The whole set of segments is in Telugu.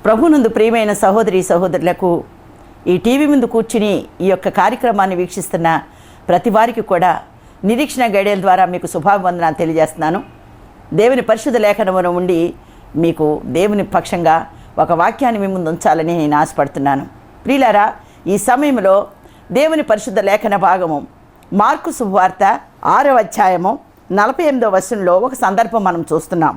ప్రభునందు ప్రియమైన సహోదరి సహోదరులకు ఈ టీవీ ముందు కూర్చుని ఈ యొక్క కార్యక్రమాన్ని వీక్షిస్తున్న ప్రతి వారికి కూడా నిరీక్షణ గైడెల ద్వారా మీకు శుభాభివందనాలు తెలియజేస్తున్నాను. దేవుని పరిశుద్ధ లేఖనమున ఉండి మీకు దేవుని పక్షంగా ఒక వాక్యాన్ని మీ ముందు ఉంచాలని నేను ఆశపడుతున్నాను. ప్రియులారా, ఈ సమయంలో దేవుని పరిశుద్ధ లేఖన భాగము మార్కు శుభవార్త 6వ అధ్యాయము 48వ వచనంలో ఒక సందర్భం మనం చూస్తున్నాం.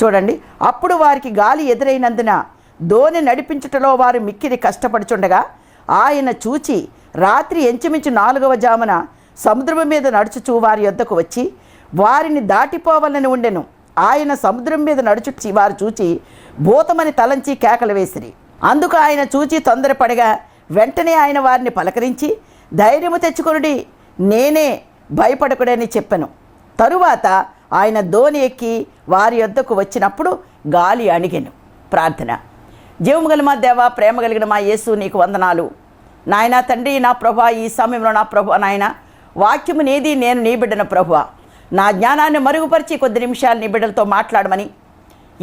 చూడండి. అప్పుడు వారికి గాలి ఎదురైనందున దోణి నడిపించుటలో వారు మిక్కిలి కష్టపడుచుండగా ఆయన చూచి రాత్రి ఎంచుమించు 4వ జామున సముద్రం మీద నడుచుచూ వారి యొద్దకు వచ్చి వారిని దాటిపోవాలని ఉండెను. ఆయన సముద్రం మీద నడుచుచి వారు చూచి భూతమని తలంచి కేకలు వేసిరి. అందుకు ఆయన చూచి తొందరపడగా వెంటనే ఆయన వారిని పలకరించి ధైర్యము తెచ్చుకొనుడి, నేనే, భయపడకుడని చెప్పెను. తరువాత ఆయన దోణి ఎక్కి వారి యొద్దకు వచ్చినప్పుడు గాలి అణిగెను. ప్రార్థన. జీవము గల మా దేవా, ప్రేమ కలిగిన మా యేసు, నీకు వందనాలు నాయన. తండ్రి, నా ప్రభువా, ఈ సమయంలో నా ప్రభువా నాయన, వాక్యము నీది, నేను నీ బిడ్డన ప్రభువా. నా జ్ఞానాన్ని మరుగుపరిచి కొద్ది నిమిషాలు నీ బిడ్డలతో మాట్లాడమని,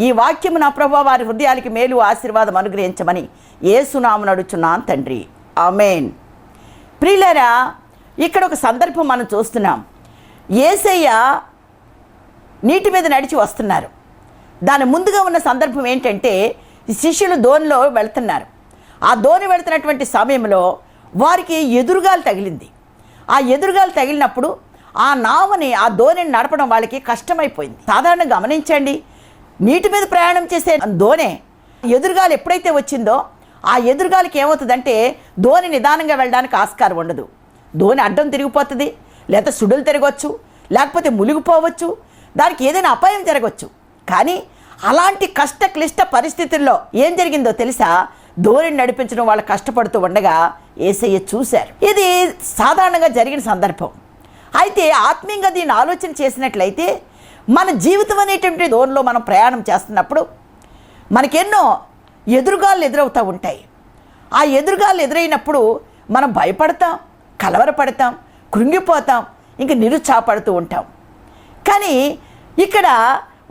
ఈ వాక్యము నా ప్రభువా వారి హృదయాలకి మేలు ఆశీర్వాదం అనుగ్రహించమని యేసునామమున అడుగుచున్నాను తండ్రి, ఆమేన్. ప్రియులారా, ఇక్కడ ఒక సందర్భం మనం చూస్తున్నాం. యేసయ్య నీటి మీద నడిచి వస్తున్నారు. దాని ముందుగా ఉన్న సందర్భం ఏంటంటే, శిష్యులు దోణిలో వెళ్తున్నారు. ఆ దోణి వెళుతున్నటువంటి సమయంలో వారికి ఎదురుగాలి తగిలింది. ఆ ఎదురుగాలి తగిలినప్పుడు ఆ నావని, ఆ దోణిని నడపడం వాళ్ళకి కష్టమైపోయింది. సాధారణంగా గమనించండి, నీటి మీద ప్రయాణం చేసే దోణి ఎదురుగాలి ఎప్పుడైతే వచ్చిందో ఆ ఎదురుగాలికి ఏమవుతుందంటే దోణి నిదానంగా వెళ్ళడానికి ఆస్కారం ఉండదు. దోణి అడ్డం తిరిగిపోతుంది, లేదా సుడులు తిరగవచ్చు, లేకపోతే మునిగిపోవచ్చు, దానికి ఏదైనా అపాయం జరగవచ్చు. కానీ అలాంటి క్లిష్ట పరిస్థితుల్లో ఏం జరిగిందో తెలుసా? దోణిని నడిపించడం వాళ్ళు కష్టపడుతూ ఉండగా యేసయ్య చూశారు. ఇది సాధారణంగా జరిగిన సందర్భం. అయితే ఆత్మీయంగా దీన్ని ఆలోచన చేసినట్లయితే మన జీవితం అనేటువంటి దోణిలో మనం ప్రయాణం చేస్తున్నప్పుడు మనకెన్నో ఎదురుగాళ్ళు ఎదురవుతూ ఉంటాయి. ఆ ఎదురుగాళ్ళు ఎదురైనప్పుడు మనం భయపడతాం, కలవరపడతాం, కృంగిపోతాం, ఇంక నిరుత్సాహపడుతూ ఉంటాం. కానీ ఇక్కడ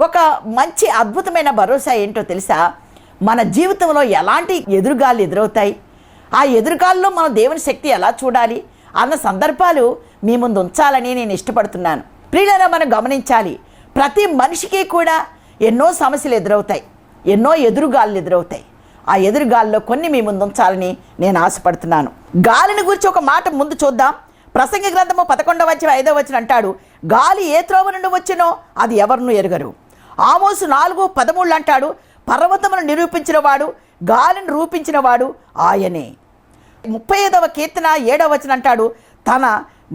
ఒక మంచి అద్భుతమైన భరోసా ఏంటో తెలుసా? మన జీవితంలో ఎలాంటి ఎదురుగాళ్ళు ఎదురవుతాయి, ఆ ఎదురుగాల్లో మనం దేవుని శక్తి ఎలా చూడాలి అన్న సందర్భాలు మీ ముందు ఉంచాలని నేను ఇష్టపడుతున్నాను. ప్రియులారా, మనం గమనించాలి, ప్రతి మనిషికి కూడా ఎన్నో సమస్యలు ఎదురవుతాయి, ఎన్నో ఎదురుగాళ్ళు ఎదురవుతాయి. ఆ ఎదురుగాల్లో కొన్ని మీ ముందు ఉంచాలని నేను ఆశపడుతున్నాను. గాలిని గురించి ఒక మాట ముందు చూద్దాం. ప్రసంగి గ్రంథము 11వ అధ్యాయం 5వ వచనం అంటాడు, గాలి ఏ త్రోవ నుండి వచ్చినో అది ఎవరినూ ఎరుగరు. ఆమోసు 4:13 అంటాడు, పర్వతమును నిరూపించినవాడు, గాలిని రూపించినవాడు ఆయనే. 35వ కీర్తన 7వ వచనం అంటాడు, తన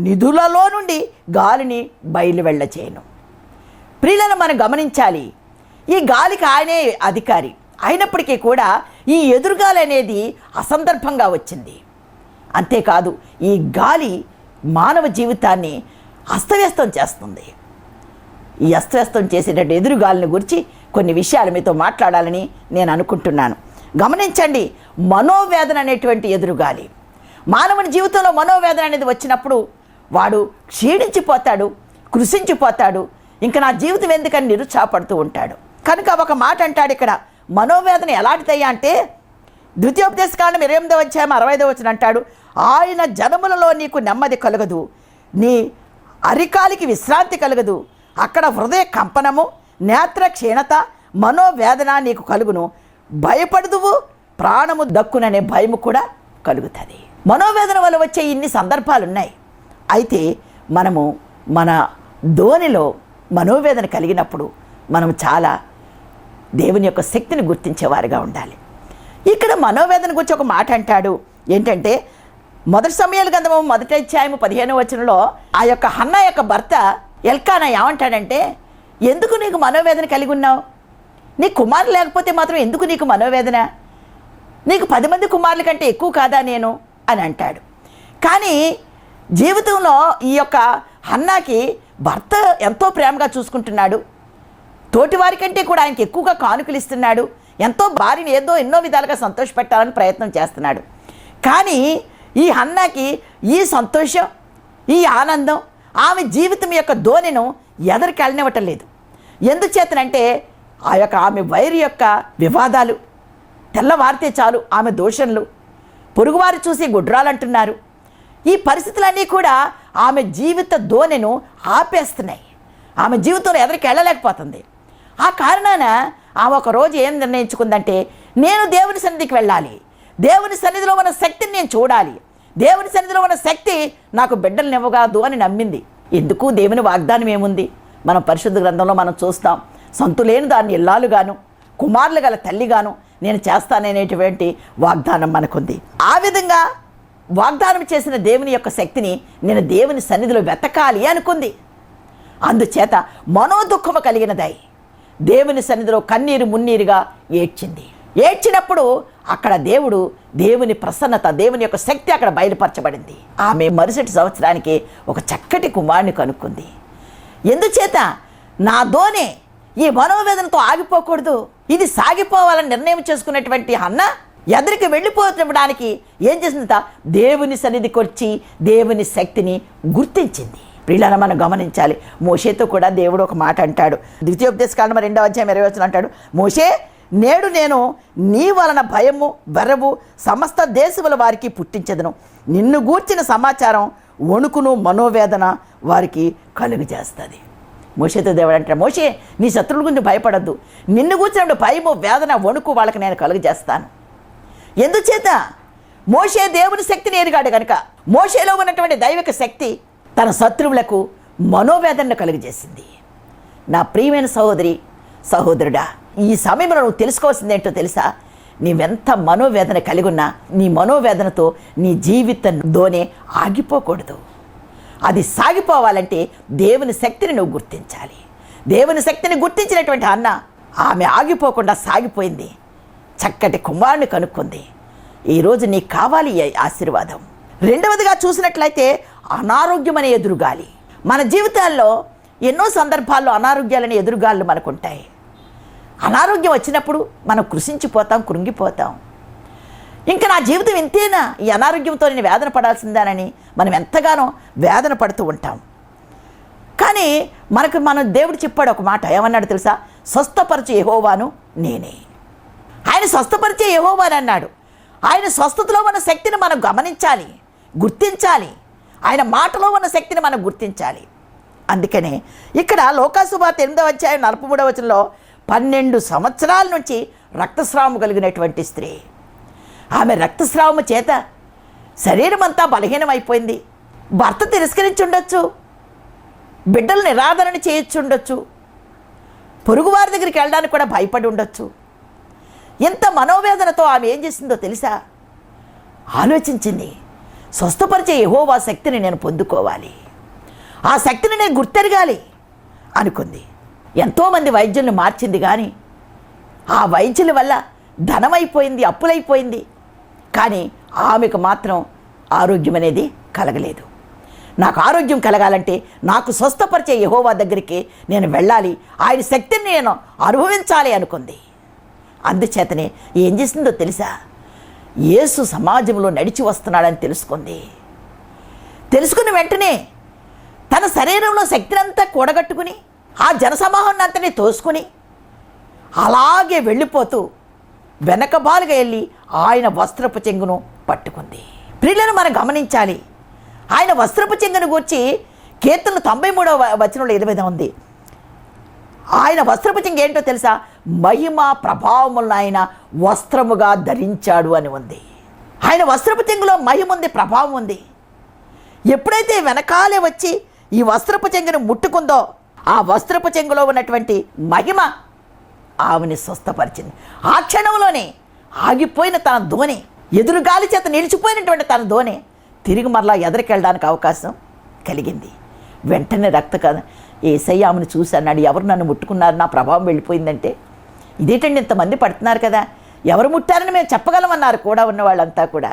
నిధులలో నుండి గాలిని బయలు వెళ్ళచేయను. ప్రియులను మనం గమనించాలి, ఈ గాలికి ఆయనే అధికారి. అయినప్పటికీ కూడా ఈ ఎదురుగాలి అనేది అసందర్భంగా వచ్చింది. అంతేకాదు, ఈ గాలి మానవ జీవితాన్ని అస్తవ్యస్తం చేస్తుంది. ఈ అస్తవ్యస్తం చేసేటట్టు ఎదురుగాలిని గురించి కొన్ని విషయాలు మీతో మాట్లాడాలని నేను అనుకుంటున్నాను. గమనించండి, మనోవేదన అనేటువంటి ఎదురుగాలి. మానవుని జీవితంలో మనోవేదన అనేది వచ్చినప్పుడు వాడు క్షీణించిపోతాడు, కృషించిపోతాడు, ఇంకా నా జీవితం ఎందుకని నిరుత్సాహపడుతూ ఉంటాడు. కనుక ఒక మాట అంటాడు ఇక్కడ, మనోవేదన ఎలాంటిదయ్యా అంటే, ద్వితీయోపదేశకాండం 28వ అధ్యాయం 65వ వచనం అంటాడు, ఆయన జనములలో నీకు నెమ్మది కలగదు, నీ అరికాలికి విశ్రాంతి కలగదు, అక్కడ హృదయ కంపనము, నేత్ర క్షీణత, మనోవేదన నీకు కలుగును, భయపడదువు, ప్రాణము దక్కుననే భయము కూడా కలుగుతుంది. మనోవేదన వల్ల వచ్చే ఇన్ని సందర్భాలు ఉన్నాయి. అయితే మనము మన దోణిలో మనోవేదన కలిగినప్పుడు మనం చాలా దేవుని యొక్క శక్తిని గుర్తించేవారుగా ఉండాలి. ఇక్కడ మనోవేదన గురించి ఒక మాట అంటాడు. ఏంటంటే, 1 సమూయేలు గ్రంథము 1వ అధ్యాయం 15వ వచనంలో ఆ యొక్క హన్నా యొక్క భర్త ఎల్కానా ఏమంటాడంటే, ఎందుకు నీకు మనోవేదన కలిగి ఉన్నావు? నీ కుమారులు లేకపోతే మాత్రం ఎందుకు నీకు మనోవేదన? నీకు 10 మంది కుమారుల కంటే ఎక్కువ కాదా నేను అని అంటాడు. కానీ జీవితంలో ఈ యొక్క హన్నాకి భర్త ఎంతో ప్రేమగా చూసుకుంటున్నాడు, తోటివారి కంటే కూడా ఆయనకి ఎక్కువగా కానుకలు ఇస్తున్నాడు, ఎంతో భార్యని ఎన్నో విధాలుగా సంతోషపెట్టాలని ప్రయత్నం చేస్తున్నాడు. కానీ ఈ హన్నాకి ఈ సంతోషం, ఈ ఆనందం ఆమె జీవితం యొక్క దోణిను ఎదరికి వెళ్ళనివ్వటం లేదు. ఎందుచేతనంటే ఆ యొక్క ఆమె వైరు యొక్క వివాదాలు, తెల్లవారితే చాలు ఆమె దూషణలు, పొరుగువారు చూసి గుడ్రాలంటున్నారు. ఈ పరిస్థితులన్నీ కూడా ఆమె జీవిత ధోరణిను ఆపేస్తున్నాయి. ఆమె జీవితంలో ఎదరికి వెళ్ళలేకపోతుంది. ఆ కారణాన ఆమె ఒక రోజు ఏం నిర్ణయించుకుందంటే, నేను దేవుని సన్నిధికి వెళ్ళాలి, దేవుని సన్నిధిలో ఉన్న శక్తిని నేను చూడాలి, దేవుని సన్నిధిలో ఉన్న శక్తి నాకు బిడ్డలు ఇవ్వగలదు అని నమ్మింది. ఎందుకు? దేవుని వాగ్దానం ఏముంది? మనం పరిశుద్ధ గ్రంథంలో మనం చూస్తాం. సంతులేని దాన్ని ఇల్లాలుగాను, కుమారులు గల తల్లిగాను నేను చేస్తాననేటువంటి వాగ్దానం మనకుంది. ఆ విధంగా వాగ్దానం చేసిన దేవుని యొక్క శక్తిని నేను దేవుని సన్నిధిలో వెతకాలి అనుకుంది. అందుచేత మనోదుఖము కలిగినదై దేవుని సన్నిధిలో కన్నీరు మున్నీరుగా ఏడ్చింది. ఏడ్చినప్పుడు అక్కడ దేవుని ప్రసన్నత, దేవుని యొక్క శక్తి అక్కడ బయలుపరచబడింది. ఆమె మరుసటి సంవత్సరానికి ఒక చక్కటి కుమారుని కనుక్కుంది. ఎందుచేత నా ధోని ఈ మనోవేదనతో ఆగిపోకూడదు, ఇది సాగిపోవాలని నిర్ణయం చేసుకున్నటువంటి హన్న ఎదురికి వెళ్ళిపోవడానికి ఏం చేసిందంట? దేవుని సన్నిధికి వచ్చి దేవుని శక్తిని గుర్తించింది. ప్రియులారా, మనం గమనించాలి. మోషేతో కూడా దేవుడు ఒక మాట అంటాడు. ద్వితీయోపదేశకాండం 2వ అధ్యాయం 20వ వచనం అంటాడు, మోషే, నేడు నేను నీ వలన భయము వెర్రవు సమస్త దేశముల వారికి పుట్టించెదను, నిన్ను గూర్చిన సమాచారం వణుకును మనోవేదన వారికి కలుగజేస్తుంది. మోషేతో దేవుడు అంటాడు, మోషే, నీ శత్రువుల గురించి భయపడద్దు, నిన్ను కూర్చున్నప్పుడు భయము వేదన వణుకు వాళ్ళకి నేను కలుగజేస్తాను. ఎందుచేత మోషే దేవుని శక్తిని ఎరిగాడు కనుక మోషేలో ఉన్నటువంటి దైవిక శక్తి తన శత్రువులకు మనోవేదనను కలుగజేసింది. నా ప్రియమైన సహోదరి సహోదరుడా, ఈ సమయంలో నువ్వు తెలుసుకోవాల్సింది ఏంటో తెలుసా? నీవెంత మనోవేదన కలిగి ఉన్నా నీ మనోవేదనతో నీ జీవితంలోనే ఆగిపోకూడదు. అది సాగిపోవాలంటే దేవుని శక్తిని నువ్వు గుర్తించాలి. దేవుని శక్తిని గుర్తించినటువంటి అన్న ఆమె ఆగిపోకుండా సాగిపోయింది. చక్కటి కుమారుని కనుక్కుంది. ఈరోజు నీకు కావాలి ఈ ఆశీర్వాదం. రెండవదిగా చూసినట్లయితే అనారోగ్యం అనే ఎదురుగాలి. మన జీవితాల్లో ఎన్నో సందర్భాల్లో అనారోగ్యాలనే ఎదురుగాళ్ళు మనకుంటాయి. అనారోగ్యం వచ్చినప్పుడు మనం కృషించిపోతాం, కృంగిపోతాం. ఇంకా నా జీవితం ఇంతేనా, ఈ అనారోగ్యంతో నేను వేదన పడాల్సిందానని మనం ఎంతగానో వేదన పడుతూ ఉంటాం. కానీ మన దేవుడు చెప్పాడు ఒక మాట. ఏమన్నాడు తెలుసా? స్వస్థపరచు యెహోవాను నేనే. ఆయన స్వస్థపరిచే యెహోవాని అన్నాడు. ఆయన స్వస్థతలో ఉన్న శక్తిని మనం గమనించాలి, గుర్తించాలి. ఆయన మాటలో ఉన్న శక్తిని మనం గుర్తించాలి. అందుకనే ఇక్కడ లోకాసువార్త 8వ అధ్యాయం 43వ వచనంలో 12 సంవత్సరాల నుంచి రక్తస్రావము కలిగినటువంటి స్త్రీ, ఆమె రక్తస్రావము చేత శరీరం అంతా బలహీనమైపోయింది. భర్త తిరస్కరించి ఉండొచ్చు, బిడ్డలు నిరాదరణ చేయొచ్చుండొచ్చు, పొరుగువారి దగ్గరికి వెళ్ళడానికి కూడా భయపడి ఉండొచ్చు. ఎంత మనోవేదనతో ఆమె ఏం చేసిందో తెలుసా? ఆలోచించింది, స్వస్థపరిచే యెహోవా శక్తిని నేను పొందుకోవాలి, ఆ శక్తిని నేను గుర్తెరగాలి అనుకుంది. ఎంతోమంది వైద్యులను మార్చింది, కానీ ఆ వైద్యుల వల్ల ధనమైపోయింది, అప్పులైపోయింది. కానీ ఆమెకు మాత్రం ఆరోగ్యం అనేది కలగలేదు. నాకు ఆరోగ్యం కలగాలంటే నాకు స్వస్థపరిచే యెహోవా దగ్గరికి నేను వెళ్ళాలి, ఆయన శక్తిని నేను అనుభవించాలి అనుకుంది. అందుచేతనే ఏం చేసిందో తెలుసా? యేసు సమాజంలో నడిచి వస్తున్నాడని తెలుసుకుని వెంటనే తన శరీరంలో శక్తిని అంతా కూడగట్టుకుని ఆ జనసమూహాన్ని అంతని తోసుకుని అలాగే వెళ్ళిపోతూ వెనకబాలుగా వెళ్ళి ఆయన వస్త్రపు చెంగును పట్టుకుంది. ప్రియులను మనం గమనించాలి. ఆయన వస్త్రపు చెంగును గూర్చి కీర్తనలు 93వ వచనంలో 8 ఉంది. ఆయన వస్త్రపు చెంగు ఏంటో తెలుసా? మహిమ ప్రభావములను ఆయన వస్త్రముగా ధరించాడు అని ఉంది. ఆయన వస్త్రపు చెంగులో మహిమ ఉంది, ప్రభావం ఉంది. ఎప్పుడైతే వెనకాలే వచ్చి ఈ వస్త్రపు చెంగును ముట్టుకుందో ఆ వస్త్రపు చెంగులో ఉన్నటువంటి మహిమ ఆమెని స్వస్థపరిచింది. ఆ క్షణంలోనే ఆగిపోయిన తన ధోని, ఎదురుగాలి చేత నిలిచిపోయినటువంటి తన ధోని తిరిగి మరలా ఎదరికెళ్ళడానికి అవకాశం కలిగింది. వెంటనే యేసయ్య ఆమెను చూసి అన్నాడు, ఎవరు నన్ను ముట్టుకున్నారు, నా ప్రభావం వెళ్ళిపోయిందంటే? ఇదేంటండి ఇంతమంది పడుతున్నారు కదా, ఎవరు ముట్టారని మేము చెప్పగలమన్నారు కూడా ఉన్న వాళ్ళంతా కూడా.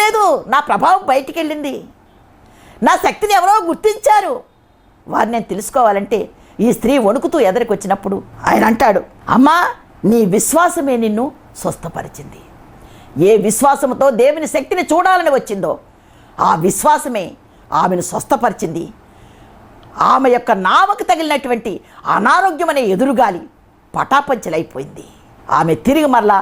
లేదు, నా ప్రభావం బయటికి వెళ్ళింది, నా శక్తిని ఎవరో గుర్తించారు, వారిని నేను తెలుసుకోవాలంటే. ఈ స్త్రీ వణుకుతూ ఎదరికి వచ్చినప్పుడు ఆయన అంటాడు, అమ్మా, నీ విశ్వాసమే నిన్ను స్వస్థపరిచింది. ఏ విశ్వాసంతో దేవుని శక్తిని చూడాలని వచ్చిందో ఆ విశ్వాసమే ఆమెను స్వస్థపరిచింది. ఆమె యొక్క నామకు తగిలినటువంటి అనారోగ్యం అనే ఎదురుగాలి పటాపంచలైపోయింది. ఆమె తిరిగి మరలా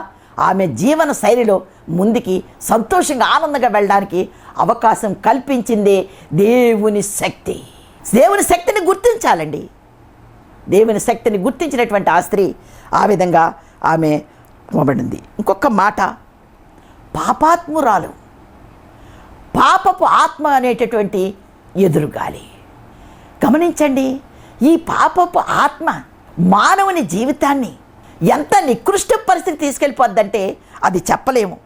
ఆమె జీవన శైలిలో ముందుకి సంతోషంగా ఆనందంగా వెళ్ళడానికి అవకాశం కల్పించిందే దేవుని శక్తి. దేవుని శక్తిని గుర్తించాలండి. దేవుని శక్తిని గుర్తించినటువంటి ఆ స్త్రీ ఆ విధంగా ఆమె ఇవ్వబడింది. ఇంకొక మాట, పాపాత్మురాలు, పాపపు ఆత్మ అనేటటువంటి ఎదురుగాలి. గమనించండి, ఈ పాపపు ఆత్మ మానవుని జీవితాన్ని ఎంత నికృష్ట పరిస్థితి తీసుకెళ్ళిపోద్దంటే అది చెప్పలేము.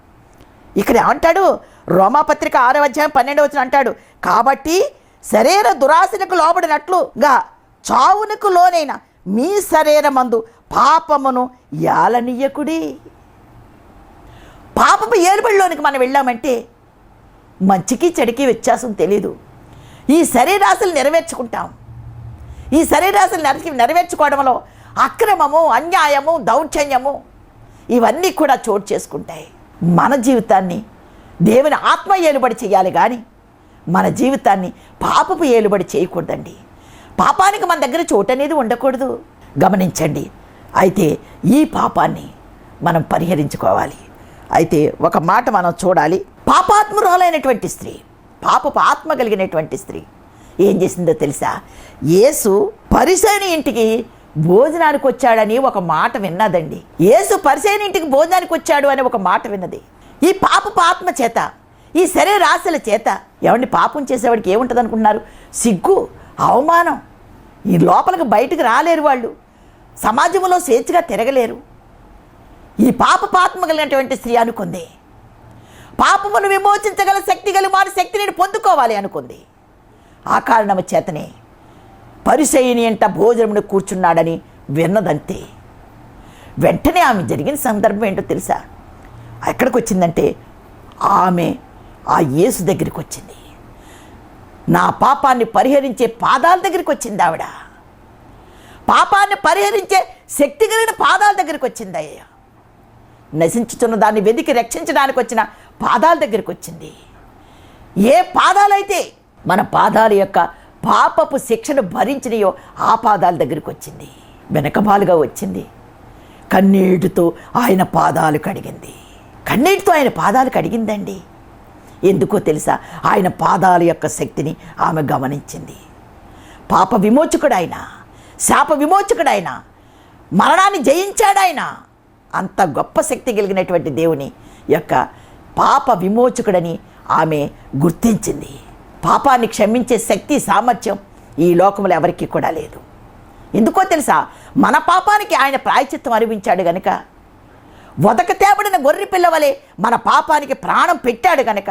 ఇక్కడ ఏమంటాడు, రోమాపత్రిక 6వ అధ్యాయం 12వ వచనం అంటాడు, కాబట్టి శరీర దురాశలకు లోబడినట్లుగా చావునకు లోనైన మీ శరీరమందు పాపమును యాలనీయకుడి. పాపపు ఏలుబడిలోనికి మనం వెళ్ళామంటే మంచికి చెడుకి వ్యత్యాసం తెలీదు. ఈ శరీరాశలు నెరవేర్చుకుంటాం. ఈ శరీరాశలు నెరవేర్చుకోవడంలో అక్రమము, అన్యాయము, దౌర్జన్యము ఇవన్నీ కూడా చోటు చేసుకుంటాయి. మన జీవితాన్ని దేవుని ఆత్మ ఏలుబడి చేయాలి కానీ మన జీవితాన్ని పాపపు ఏలుబడి చేయకూడదండి. పాపానికి మన దగ్గర చోటు అనేది ఉండకూడదు. గమనించండి, అయితే ఈ పాపాన్ని మనం పరిహరించుకోవాలి. అయితే ఒక మాట మనం చూడాలి. పాపాత్మురాలైనటువంటి స్త్రీ, పాపపు ఆత్మ కలిగినటువంటి స్త్రీ ఏం చేసిందో తెలుసా? యేసు పరిసయ్యుని ఇంటికి భోజనానికి వచ్చాడని ఒక మాట విన్నదండి. యేసు పరిసయ్యుని ఇంటికి భోజనానికి వచ్చాడు అని ఒక మాట విన్నది. ఈ పాపపు ఆత్మ చేత, ఈ శరీరాశల చేత ఏమండి పాపం చేసేవాడికి ఏముంటుంది అనుకుంటున్నారు? సిగ్గు, అవమానం. ఈ లోపలికి బయటకు రాలేరు, వాళ్ళు సమాజంలో స్వేచ్ఛగా తిరగలేరు. ఈ పాపపాత్మ కలిగినటువంటి స్త్రీ అనుకుంది, పాపమును విమోచించగల శక్తి కలిగి వారి శక్తిని పొందుకోవాలి అనుకుంది. ఆ కారణము చేతనే పరిసయ్యుని ఇంట భోజనమును కూర్చున్నాడని విన్నదంతే. వెంటనే ఆమె జరిగిన సందర్భం ఏంటో తెలుసా? ఎక్కడికి వచ్చిందంటే ఆమె ఆ యేసు దగ్గరికి వచ్చింది. నా పాపాన్ని పరిహరించే పాదాల దగ్గరికి వచ్చింది ఆవిడ. పాపాన్ని పరిహరించే శక్తి కలిగిన పాదాల దగ్గరికి వచ్చింది. అయ్యా, నశించుతున్న దాన్ని వెతికి రక్షించడానికి వచ్చిన పాదాల దగ్గరికి వచ్చింది. ఏ పాదాలైతే మన పాదాల యొక్క పాపపు శిక్షను భరించినయో ఆ పాదాల దగ్గరికి వచ్చింది. వెనకబాలుగా వచ్చింది. కన్నీటితో ఆయన పాదాలు కడిగింది. కన్నీటితో ఆయన పాదాలు కడిగిందండి. ఎందుకో తెలుసా? ఆయన పాదాల యొక్క శక్తిని ఆమె గమనించింది. పాప విమోచకుడైన, శాప విమోచకుడైన, మరణాన్ని జయించాడాయన. అంత గొప్ప శక్తి కలిగినటువంటి దేవుని యొక్క పాప విమోచకుడని ఆమె గుర్తించింది. పాపాన్ని క్షమించే శక్తి, సామర్థ్యం ఈ లోకంలో ఎవరికీ కూడా లేదు. ఎందుకో తెలుసా? మన పాపానికి ఆయన ప్రాయశ్చిత్తం అనిపించాడు గనుక, వదక తేబడిన గొర్రె పిల్లవలే మన పాపానికి ప్రాణం పెట్టాడు గనుక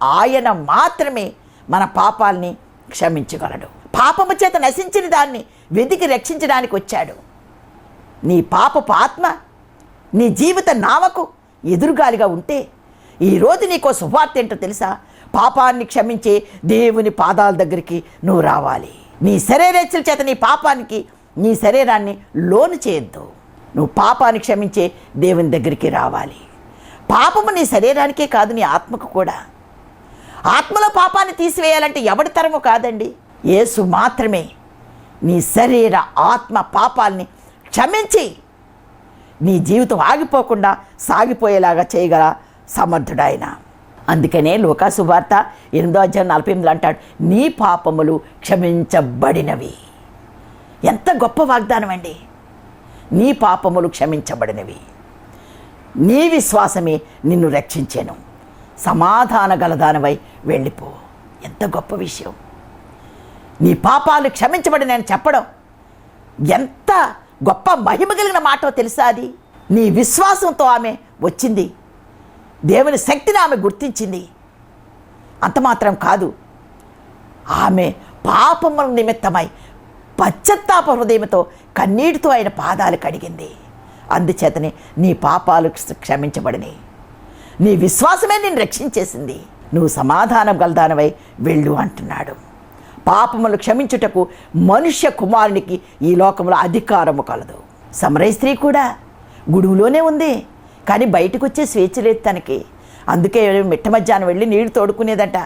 ఆయన మాత్రమే మన పాపాలని క్షమించగలడు. పాపము చేత నశించిన దాన్ని వెతికి రక్షించడానికి వచ్చాడు. నీ పాపపు ఆత్మ నీ జీవిత నావకు ఎదురుగాలిగా ఉంటే ఈరోజు నీకో శుభార్త ఏంటో తెలుసా? పాపాన్ని క్షమించే దేవుని పాదాల దగ్గరికి నువ్వు రావాలి. నీ శరీరేచ్ఛల చేత నీ పాపానికి నీ శరీరాన్ని లోను చేయొద్దు. నువ్వు పాపాన్ని క్షమించే దేవుని దగ్గరికి రావాలి. పాపము నీ శరీరానికే కాదు, నీ ఆత్మకు కూడా. ఆత్మలో పాపాన్ని తీసివేయాలంటే ఎవడి తరము కాదండి, యేసు మాత్రమే నీ శరీర ఆత్మ పాపాలని క్షమించి నీ జీవితం ఆగిపోకుండా సాగిపోయేలాగా చేయగల సమర్థుడాయన. అందుకనే లూకా సువార్త 8వ అధ్యాయం 48 అంటాడు, నీ పాపములు క్షమించబడినవి. ఎంత గొప్ప వాగ్దానం అండి! నీ పాపములు క్షమించబడినవి, నీ విశ్వాసమే నిన్ను రక్షించెను, సమాధాన గలదానవై వెళ్ళిపో. ఎంత గొప్ప విషయం! నీ పాపాలు క్షమించబడినని చెప్పడం ఎంత గొప్ప మహిమ కలిగిన మాటో తెలుసా? అది నీ విశ్వాసంతో ఆమె వచ్చింది. దేవుని శక్తిని ఆమె గుర్తించింది. అంత మాత్రం కాదు, ఆమె పాపముల నిమిత్తమై పశ్చాత్తాప హృదయంతో కన్నీటితో ఆయన పాదాలు కడిగింది. అందుచేతనే నీ పాపాలు క్షమించబడినాయి. నీ విశ్వాసమే నిన్ను రక్షించేసింది. నువ్వు సమాధానం గలదానవై వెళ్ళు అంటున్నాడు. పాపములు క్షమించుటకు మనుష్య కుమారునికి ఈ లోకంలో అధికారము కలదు. సమరయ స్త్రీ కూడా గుడువులోనే ఉంది, కానీ బయటకు వచ్చే స్వేచ్ఛ లేదు తనకి. అందుకే మిట్ట మధ్యాహ్నం వెళ్ళి నీళ్లు తోడుకునేదట.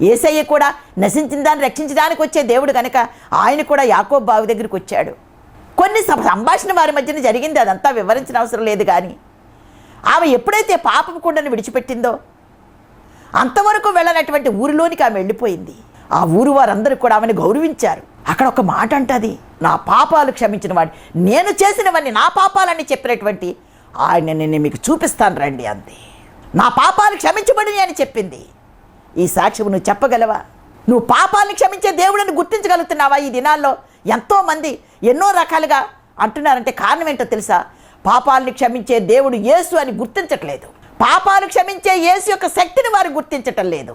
యేసయ్య కూడా నశించిన దాన్ని రక్షించడానికి వచ్చే దేవుడు కనుక ఆయన కూడా యాకోబు బావి దగ్గరికి వచ్చాడు. కొన్ని సంభాషణ వారి మధ్యన జరిగింది, అదంతా వివరించిన అవసరం లేదు. కానీ ఆమె ఎప్పుడైతే పాపం కుండను విడిచిపెట్టిందో అంతవరకు వెళ్ళనటువంటి ఊరిలోనికి ఆమె వెళ్ళిపోయింది. ఆ ఊరు వారందరూ కూడా ఆమెను గౌరవించారు. అక్కడ ఒక మాట అంటది, నా పాపాలు క్షమించిన వాడు, నేను చేసినవన్నీ నా పాపాలని చెప్పినటువంటి ఆయన నేను మీకు చూపిస్తాను రండి అంది. నా పాపాలు క్షమించబడి అని చెప్పింది. ఈ సాక్ష్యం నువ్వు చెప్పగలవా? నువ్వు పాపాలను క్షమించే దేవుడిని గుర్తించగలుగుతున్నావా? ఈ దినాల్లో ఎంతోమంది ఎన్నో రకాలుగా అంటున్నారంటే కారణం ఏంటో తెలుసా? పాపాలను క్షమించే దేవుడు యేసు అని గుర్తించట్లేదు. పాపాలు క్షమించే యేసు యొక్క శక్తిని వారు గుర్తించటం లేదు.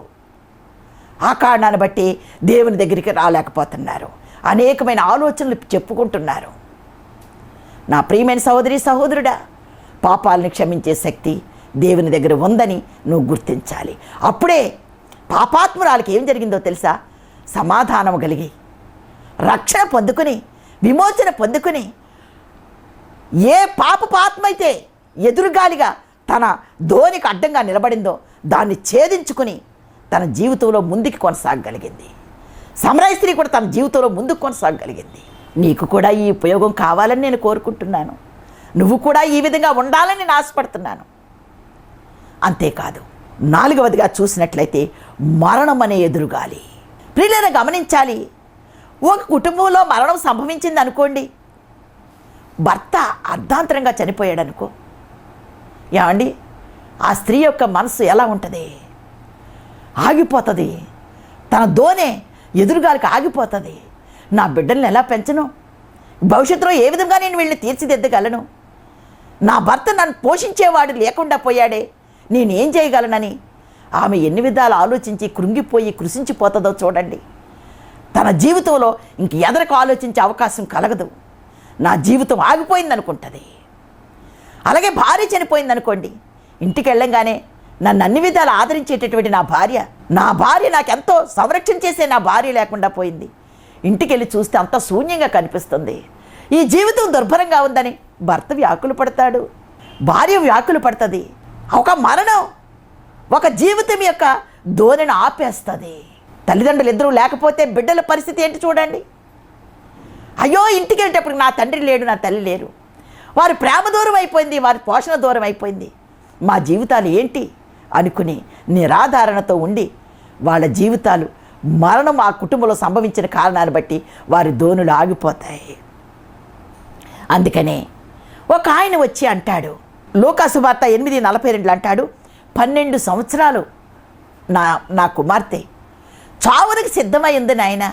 ఆ కారణాన్ని బట్టి దేవుని దగ్గరికి రాలేకపోతున్నారు. అనేకమైన ఆలోచనలు చెప్పుకుంటున్నారు. నా ప్రియమైన సహోదరి సహోదరుడా, పాపాలను క్షమించే శక్తి దేవుని దగ్గర ఉందని నువ్వు గుర్తించాలి. అప్పుడే పాపాత్మురాలకి ఏం జరిగిందో తెలుసా? సమాధానం కలిగి రక్షణ పొందుకుని విమోచన పొందుకుని, ఏ పాపపాత్మ అయితే ఎదురుగాలిగా తన ధోనికి అడ్డంగా నిలబడిందో దాన్ని ఛేదించుకుని తన జీవితంలో ముందుకు కొనసాగగలిగింది. సమరయ స్త్రీ కూడా తన జీవితంలో ముందుకు కొనసాగగలిగింది. నీకు కూడా ఈ ఉపయోగం కావాలని నేను కోరుకుంటున్నాను. నువ్వు కూడా ఈ విధంగా ఉండాలని నేను ఆశపడుతున్నాను. అంతేకాదు, 4వదిగా చూసినట్లయితే మరణం అనే ఎదురుగాలి. ప్రియులారా గమనించాలి, ఒక కుటుంబంలో మరణం సంభవించింది అనుకోండి, భర్త అర్ధాంతరంగా చనిపోయాడు అనుకో, ఏమండి ఆ స్త్రీ యొక్క మనసు ఎలా ఉంటుంది? ఆగిపోతుంది. తన దోనె ఎదురుగాలికి ఆగిపోతుంది. నా బిడ్డల్ని ఎలా పెంచను? భవిష్యత్తులో ఏ విధంగా నేను వీళ్ళని తీర్చిదిద్దగలను? నా భర్త నన్ను పోషించేవాడు లేకుండా పోయాడే, నేనేం చేయగలనని ఆమె ఎన్ని విధాలు ఆలోచించి కృంగిపోయి కృషించిపోతుందో చూడండి. తన జీవితంలో ఇంక ఎదరకు ఆలోచించే అవకాశం కలగదు. నా జీవితం ఆగిపోయింది అనుకుంటుంది. అలాగే భార్య చనిపోయింది అనుకోండి, ఇంటికి వెళ్ళంగానే నన్ను అన్ని విధాలు ఆదరించేటటువంటి నా భార్య నాకెంతో సంరక్షణ చేసే నా భార్య లేకుండా పోయింది. ఇంటికి వెళ్ళి చూస్తే అంత శూన్యంగా కనిపిస్తుంది. ఈ జీవితం దుర్భరంగా ఉందని భర్త వ్యాకులు పడతాడు, భార్య వ్యాకులు పడుతుంది. ఒక మరణం ఒక జీవితం యొక్క ధోరణిని ఆపేస్తుంది. తల్లిదండ్రులు ఇద్దరూ లేకపోతే బిడ్డల పరిస్థితి ఏంటి చూడండి. అయ్యో, ఇంటికి వెళ్ళేటప్పుడు నా తండ్రి లేడు, నా తల్లి లేరు, వారి ప్రేమ దూరం అయిపోయింది, వారి పోషణ దూరం అయిపోయింది, మా జీవితాలు ఏంటి అనుకుని నిరాధారణతో ఉండి వాళ్ళ జీవితాలు మరణం ఆ కుటుంబంలో సంభవించిన కారణాన్ని బట్టి వారి ధోనులు ఆగిపోతాయి. అందుకనే ఒక ఆయన వచ్చి అంటాడు, లూకాసు వార్త 8:42 అంటాడు, 12 సంవత్సరాలు నా కుమార్తె చావునికి సిద్ధమైంది నాయన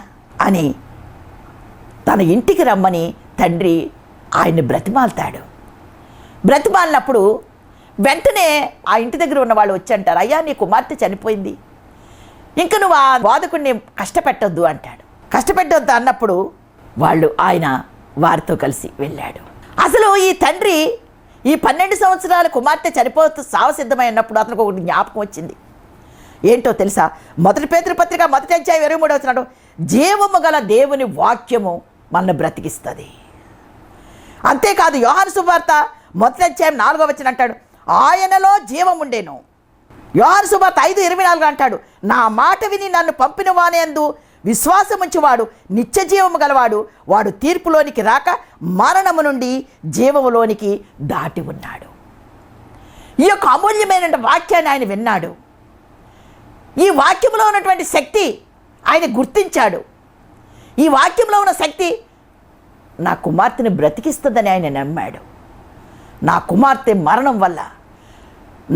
అని తన ఇంటికి రమ్మని తండ్రి ఆయన్ని బ్రతిమాలుతాడు. బ్రతిమాలినప్పుడు వెంటనే ఆ ఇంటి దగ్గర ఉన్న వాళ్ళు వచ్చి అంటారు, అయ్యా నీ కుమార్తె చనిపోయింది, ఇంక నువ్వు ఆ బాధకుడిని కష్టపెట్టొద్దు అంటాడు. కష్టపెట్టొద్దు అన్నప్పుడు ఆయన వారితో కలిసి వెళ్ళాడు. అసలు ఈ తండ్రి ఈ 12 సంవత్సరాల కుమార్తె చనిపోతూ సావసిద్ధమైనప్పుడు అతనికి ఒకటి జ్ఞాపకం వచ్చింది. ఏంటో తెలుసా? 1 పేతురు పత్రిక 1:23 జీవము గల దేవుని వాక్యము మనల్ని బ్రతికిస్తుంది. అంతేకాదు, యోహాను సువార్త 1:4 అంటాడు, ఆయనలో జీవముండెను. యోహాను సువార్త 5:24 అంటాడు, నా మాట విని నన్ను పంపిన వానియందు విశ్వాసముంచువాడు నిత్య జీవము గలవాడు, వాడు తీర్పులోనికి రాక మరణము నుండి జీవములోనికి దాటి ఉన్నాడు. ఈ యొక్క అమూల్యమైన వాక్యాన్ని ఆయన విన్నాడు. ఈ వాక్యంలో ఉన్నటువంటి శక్తి ఆయన గుర్తించాడు. ఈ వాక్యంలో ఉన్న శక్తి నా కుమార్తెని బ్రతికిస్తుందని ఆయన నమ్మాడు. నా కుమార్తె మరణం వల్ల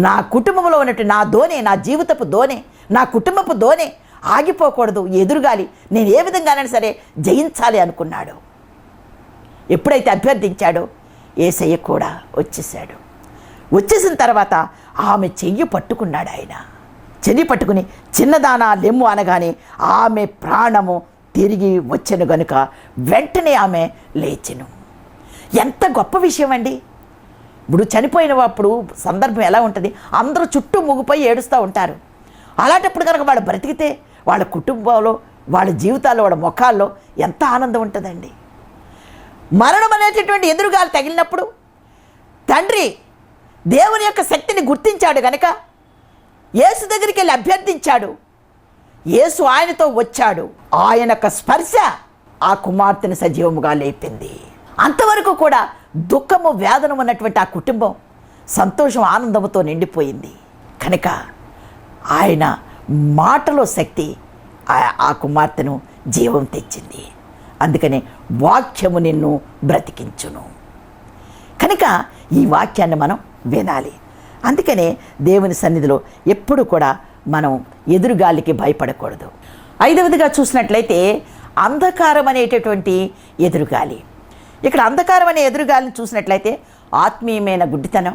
నా కుటుంబంలో ఉన్నట్టు నా దోనె, నా జీవితపు దోనె, నా కుటుంబపు దోనె ఆగిపోకూడదు, ఎదురుగాలి నేను ఏ విధంగానైనా సరే జయించాలి అనుకున్నాడు. ఎప్పుడైతే అభ్యర్థించాడో యేసయ్య కూడా వచ్చేసాడు. వచ్చేసిన తర్వాత ఆమె చెయ్యి పట్టుకున్నాడు. ఆయన చెయ్యి పట్టుకుని చిన్నదానా లెమ్ము అనగానే ఆమె ప్రాణము తిరిగి వచ్చెను గనుక వెంటనే ఆమె లేచెను. ఎంత గొప్ప విషయం అండి! ఇప్పుడు చనిపోయినప్పుడు సందర్భం ఎలా ఉంటుంది? అందరూ చుట్టూ ముగిపోయి ఏడుస్తూ ఉంటారు. అలాంటప్పుడు కనుక వాళ్ళు బ్రతికితే వాళ్ళ కుటుంబంలో, వాళ్ళ జీవితాల్లో, వాళ్ళ ముఖాల్లో ఎంత ఆనందం ఉంటుందండి. మరణం అనేటటువంటి ఎదురుగాలు తగిలినప్పుడు తండ్రి దేవుని యొక్క శక్తిని గుర్తించాడు గనక యేసు దగ్గరికి వెళ్ళి అభ్యర్థించాడు. యేసు ఆయనతో వచ్చాడు. ఆయన యొక్క స్పర్శ ఆ కుమార్తెను సజీవముగా లేపింది. అంతవరకు కూడా దుఃఖము వేదన ఉన్నటువంటి ఆ కుటుంబం సంతోషం ఆనందంతో నిండిపోయింది. కనుక ఆయన మాటలో శక్తి ఆ కుమార్తెను జీవం తెచ్చింది. అందుకనే వాక్యము నిన్ను బ్రతికించును. కనుక ఈ వాక్యాన్ని మనం వినాలి. అందుకనే దేవుని సన్నిధిలో ఎప్పుడు కూడా మనం ఎదురుగాలికి భయపడకూడదు. 5వదిగా చూసినట్లయితే అంధకారం అనేటటువంటి ఎదురుగాలి. ఇక్కడ అంధకారం అనే ఎదురుగాలిని చూసినట్లయితే ఆత్మీయమైన గుడ్డితనం,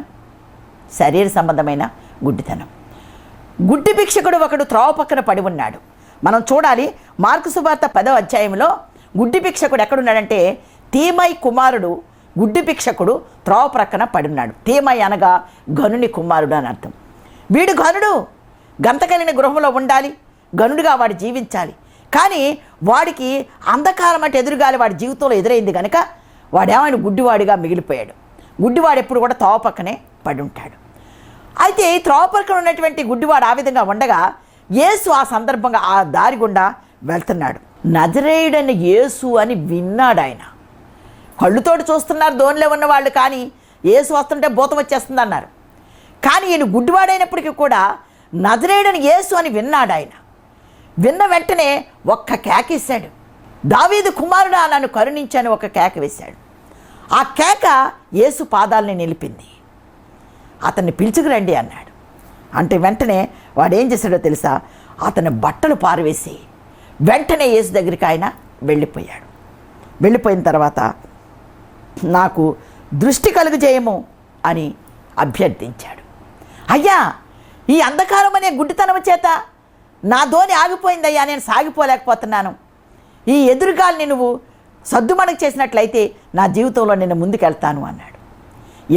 శరీర సంబంధమైన గుడ్డితనం. గుడ్డి భిక్షకుడు ఒకడు త్రోవ పక్కన పడి ఉన్నాడు. మనం చూడాలి, మార్కు సువార్త 10వ అధ్యాయంలో గుడ్డి భిక్షకుడు ఎక్కడున్నాడంటే తీమై కుమారుడు గుడ్డి భిక్షకుడు త్రోవ ప్రక్కన పడున్నాడు. తీమై అనగా గనుని కుమారుడు అని అర్థం. వీడు గనుడు, గంతకలిన గృహంలో ఉండాలి, గనుడిగా వాడు జీవించాలి. కానీ వాడికి అంధకారం అంటే ఎదురుగాలి వాడి జీవితంలో ఎదురైంది కనుక వాడేమైనా గుడ్డివాడిగా మిగిలిపోయాడు. గుడ్డివాడు ఎప్పుడు కూడా త్రోవ పక్కనే పడి ఉంటాడు. అయితే ఈ త్రోవ పక్కన ఉన్నటువంటి గుడ్డివాడు ఆ విధంగా ఉండగా యేసు ఆ సందర్భంగా ఆ దారి గుండా వెళ్తున్నాడు. నజరేయుడైన యేసు అని విన్నాడు ఆయన. కళ్ళుతోటి చూస్తున్నారు ధోనిలో ఉన్నవాళ్ళు, కానీ యేసు వస్తుంటే భూతం వచ్చేస్తుంది అన్నారు. కానీ ఈయన గుడ్డివాడైనప్పటికీ కూడా నజరేయుడైన యేసు అని విన్నాడు ఆయన. విన్న వెంటనే ఒక్క కేకేశాడు, దావీదు కుమారుడా నన్ను కరుణించని ఒక కేక వేశాడు. ఆ కేక యేసు పాదాలని నిలిపింది. అతన్ని పిలుచుకురండి అన్నాడు. అంటే వెంటనే వాడు ఏం చేశాడో తెలుసా, అతని బట్టలు పారవేసి వెంటనే యేసు దగ్గరికి ఆయన వెళ్ళిపోయాడు. వెళ్ళిపోయిన తర్వాత నాకు దృష్టి కలుగజేయము అని అభ్యర్థించాడు. అయ్యా, ఈ అంధకారం అనే గుడ్డితనం చేత నా ధోని ఆగిపోయిందయ్యా, నేను సాగిపోలేకపోతున్నాను. ఈ ఎదురుగాలిని నువ్వు సద్దుమణకు చేసినట్లయితే నా జీవితంలో నేను ముందుకెళ్తాను అన్నాడు.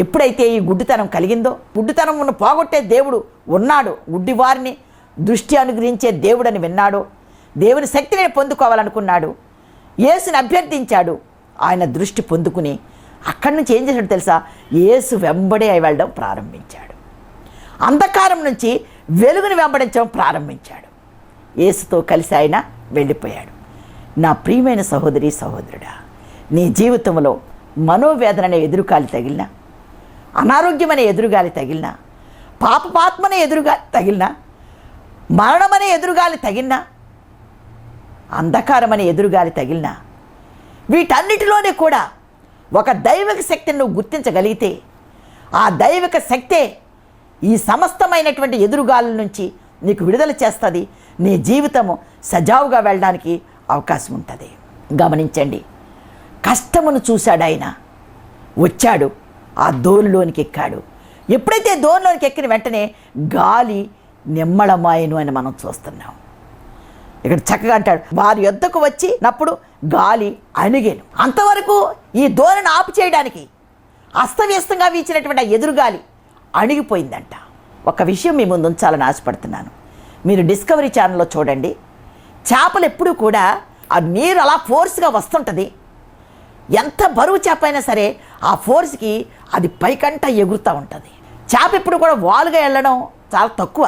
ఎప్పుడైతే ఈ గుడ్డితనం కలిగిందో, గుడ్డితనం పోగొట్టే దేవుడు ఉన్నాడు, గుడ్డివారిని దృష్టి అనుగ్రహించే దేవుడని విన్నాడో, దేవుని శక్తిని పొందుకోవాలనుకున్నాడు, యేసుని అభ్యర్థించాడు. ఆయన దృష్టి పొందుకుని అక్కడి నుంచి ఏం చేశాడు తెలుసా, యేసు వెంబడే వెళ్ళడం ప్రారంభించాడు. అంధకారం నుంచి వెలుగుని వెంబడించడం ప్రారంభించాడు. యేసుతో కలిసి ఆయన వెళ్ళిపోయాడు. నా ప్రియమైన సహోదరి సహోదరుడా, నీ జీవితంలో మనోవేదన అనే ఎదురుగాలి తగిలినా, అనారోగ్యమనే ఎదురుగాలి తగిలినా, పాపపాత్మనే ఎదురుగాలి తగిలినా, మరణమనే ఎదురుగాలి తగిలినా, అంధకారం అనే ఎదురుగాలి తగిలినా, వీటన్నిటిలోనే కూడా ఒక దైవిక శక్తిని నువ్వు గుర్తించగలిగితే ఆ దైవిక శక్తే ఈ సమస్తమైనటువంటి ఎదురుగాల నుంచి నీకు విడుదల చేస్తుంది. నీ జీవితము సజావుగా వెళ్ళడానికి అవకాశం ఉంటుంది. గమనించండి, కష్టమును చూశాడు ఆయన, వచ్చాడు, ఆ దోనిలోనికి ఎక్కాడు. ఎప్పుడైతే దోనిలోనికి ఎక్కిన వెంటనే గాలి నిమ్మళమాయను అని మనం చూస్తున్నాం. ఇక్కడ చక్కగా అంటాడు, వారి యొద్దకు వచ్చినప్పుడు గాలి అణిగేను. అంతవరకు ఈ దోణిని ఆపు చేయడానికి అస్తవ్యస్తంగా వీచినటువంటి ఆ ఎదురుగాలి అణిగిపోయిందంట. ఒక విషయం మీ ముందు ఉంచాలని ఆశపడుతున్నాను. మీరు డిస్కవరీ ఛానల్లో చూడండి, చేపలు ఎప్పుడూ కూడా ఆ నీరు అలా ఫోర్స్గా వస్తుంటుంది. ఎంత బరువు చేప అయినా సరే ఆ ఫోర్స్కి అది పైకంట ఎగురుతూ ఉంటుంది. చేప ఎప్పుడు కూడా వాలుగా వెళ్ళడం చాలా తక్కువ,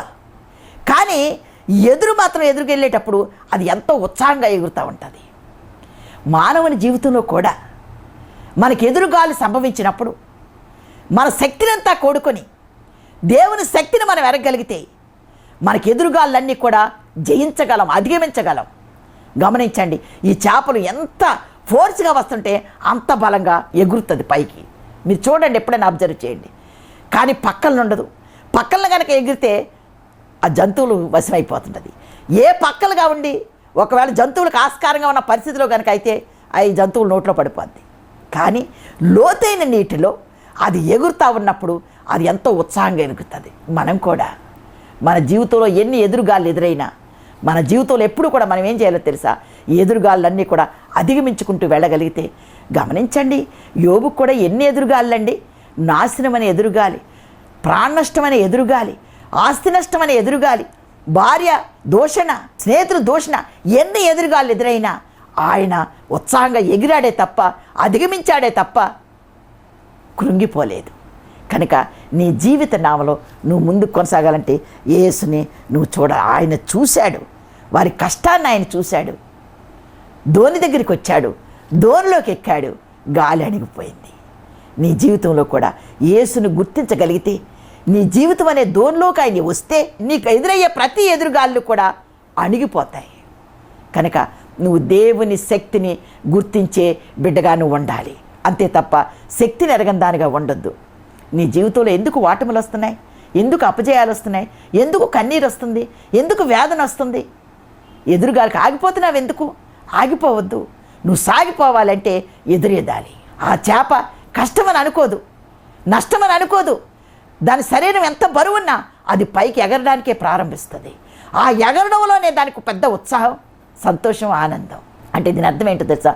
కానీ ఎదురు మాత్రం ఎదురుకు వెళ్ళేటప్పుడు అది ఎంతో ఉత్సాహంగా ఎగురుతూ ఉంటుంది. మానవుని జీవితంలో కూడా మనకి ఎదురుగాలి సంభవించినప్పుడు మన శక్తినంతా కూడుకొని దేవుని శక్తిని మనం ఎరగలిగితే మనకి ఎదురుగాళ్ళన్నీ కూడా జయించగలం, అధిగమించగలం. గమనించండి, ఈ చేపలు ఎంత ఫోర్స్గా వస్తుంటే అంత బలంగా ఎగురుతుంది పైకి. మీరు చూడండి, ఎప్పుడైనా అబ్జర్వ్ చేయండి. కానీ పక్కన ఉండదు. పక్కన కనుక ఎగిరితే ఆ జంతువులు వశమైపోతుంటుంది. ఏ పక్కలుగా ఉండి ఒకవేళ జంతువులకు ఆస్కారంగా ఉన్న పరిస్థితిలో కనుక అయితే ఈ జంతువులు నోట్లో పడిపోద్ది. కానీ లోతైన నీటిలో అది ఎగురుతూ ఉన్నప్పుడు అది ఎంతో ఉత్సాహంగా ఎగురుతుంది. మనం కూడా మన జీవితంలో ఎన్ని ఎదురుగాళ్ళు ఎదురైనా మన జీవితంలో ఎప్పుడు కూడా మనం ఏం చేయాలో తెలుసా, ఈ ఎదురుగాళ్ళన్నీ కూడా అధిగమించుకుంటూ వెళ్ళగలిగితే, గమనించండి, యోబుకు కూడా ఎన్ని ఎదురుగాళ్ళండి. నాశనం అనే ఎదురుగాలి, ప్రాణ నష్టం అనే ఎదురుగాలి, ఆస్తి నష్టం అనే ఎదురుగాలి, భార్య దూషణ, స్నేహితులు దూషణ, ఎన్ని ఎదురుగాళ్ళు ఎదురైనా ఆయన ఉత్సాహంగా ఎగిరాడే తప్ప, అధిగమించాడే తప్ప కృంగిపోలేదు. కనుక నీ జీవిత నావలో నువ్వు ముందుకు కొనసాగాలంటే యేసుని నువ్వు చూడ. ఆయన చూశాడు, వారి కష్టాన్ని ఆయన చూశాడు, ధోని దగ్గరికి వచ్చాడు, ధోనిలోకి ఎక్కాడు, గాలి అణిగిపోయింది. నీ జీవితంలో కూడా యేసును గుర్తించగలిగితే, నీ జీవితం అనే దోన్లోకి ఆయన వస్తే నీకు ఎదురయ్యే ప్రతి ఎదురుగాళ్ళు కూడా అణిగిపోతాయి. కనుక నువ్వు దేవుని శక్తిని గుర్తించే బిడ్డగా నువ్వు ఉండాలి. అంతే తప్ప శక్తిని ఎరగని దానిగా ఉండొద్దు. నీ జీవితంలో ఎందుకు వాటములు వస్తున్నాయి, ఎందుకు అపజయాలు వస్తున్నాయి, ఎందుకు కన్నీరు వస్తుంది, ఎందుకు వేదన వస్తుంది, ఎదురుగాలికి ఆగిపోతున్నావు ఎందుకు? ఆగిపోవద్దు. నువ్వు సాగిపోవాలంటే ఎదురెదాలి. ఆ చేప కష్టమని అనుకోదు, నష్టమని అనుకోదు. దాని శరీరం ఎంత బరువున్నా అది పైకి ఎగరడానికే ప్రారంభిస్తుంది. ఆ ఎగరడంలోనే దానికి పెద్ద ఉత్సాహం, సంతోషం, ఆనందం. అంటే దీని అర్థం ఏంటో తెలుసా?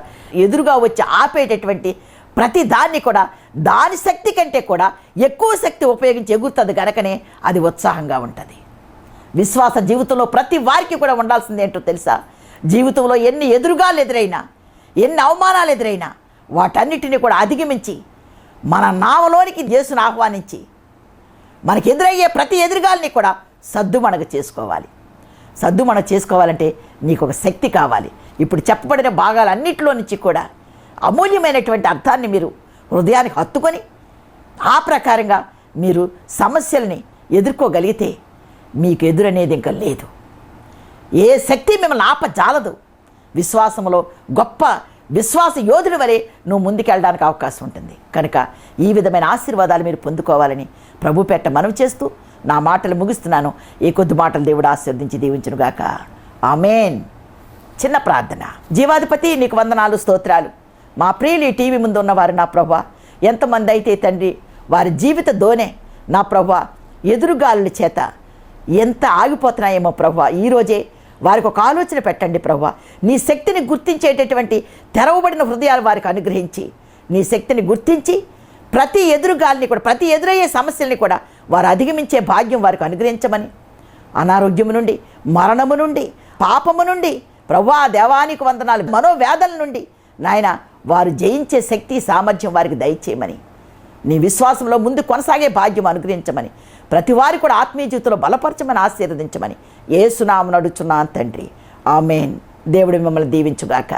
ఎదురుగా వచ్చి ఆపేటటువంటి ప్రతి దాన్ని కూడా దాని శక్తి కంటే కూడా ఎక్కువ శక్తి ఉపయోగించి ఎగురుతుంది కనుకనే అది ఉత్సాహంగా ఉంటుంది. విశ్వాస జీవితంలో ప్రతి వారికి కూడా ఉండాల్సింది ఏంటో తెలుసా? జీవితంలో ఎన్ని ఎదురుగాలు ఎదురైనా, ఎన్ని అవమానాలు ఎదురైనా వాటన్నిటిని కూడా అధిగమించి మన నామలోనికి యేసును ఆహ్వానించి మనకి ఎదురయ్యే ప్రతి ఎదురుగాల్ని కూడా సద్దుమణగ చేసుకోవాలి. సద్దుమణగ చేసుకోవాలంటే నీకు ఒక శక్తి కావాలి. ఇప్పుడు చెప్పబడిన భాగాలన్నింటిలో నుంచి కూడా అమూల్యమైనటువంటి అర్థాన్ని మీరు హృదయానికి హత్తుకొని ఆ ప్రకారంగా మీరు సమస్యల్ని ఎదుర్కోగలిగితే మీకు ఎదురనేది ఇంకా లేదు. ఏ శక్తి మిమ్మల్ని ఆపజాలదు. విశ్వాసంలో గొప్ప విశ్వాస యోధుడి వలె నువ్వు ముందుకెళ్ళడానికి అవకాశం ఉంటుంది. కనుక ఈ విధమైన ఆశీర్వాదాలు మీరు పొందుకోవాలని ప్రభు పేట మనవి చేస్తూ నా మాటలు ముగిస్తున్నాను. ఈ కొద్ది మాటలు దేవుడు ఆశీర్వదించి దీవించునుగాక. ఆమేన్. చిన్న ప్రార్థన. జీవాధిపతి నీకు వందనాలు, స్తోత్రాలు. మా ప్రియులు ఈ టీవీ ముందు ఉన్నవారు నా ప్రభా, ఎంతమంది అయితే తండ్రి వారి జీవిత దోనే నా ప్రభా ఎదురుగాలుల చేత ఎంత ఆగిపోతున్నాయేమో ప్రభా, ఈరోజే వారికి ఒక ఆలోచన పెట్టండి ప్రభా. నీ శక్తిని గుర్తించేటటువంటి తెరవబడిన హృదయాలు వారికి అనుగ్రహించి, నీ శక్తిని గుర్తించి ప్రతి ఎదురుగాలిని కూడా, ప్రతి ఎదురయ్యే సమస్యల్ని కూడా వారు అధిగమించే భాగ్యం వారికి అనుగ్రహించమని, అనారోగ్యము నుండి, మరణము నుండి, పాపము నుండి ప్రభా దేవానికి వందనాలు, మనోవేదల నుండి నాయన వారు జయించే శక్తి సామర్థ్యం వారికి దయచేయమని, నీ విశ్వాసంలో ముందు కొనసాగే భాగ్యం అనుగ్రహించమని, ప్రతి వారి కూడా ఆత్మీయ జీవితంలో బలపరచమని, ఆశీర్వదించమని యేసు నామమున అడుగుచున్నాను తండ్రి. ఆమేన్. దేవుడు మిమ్మల్ని దీవించుగాక.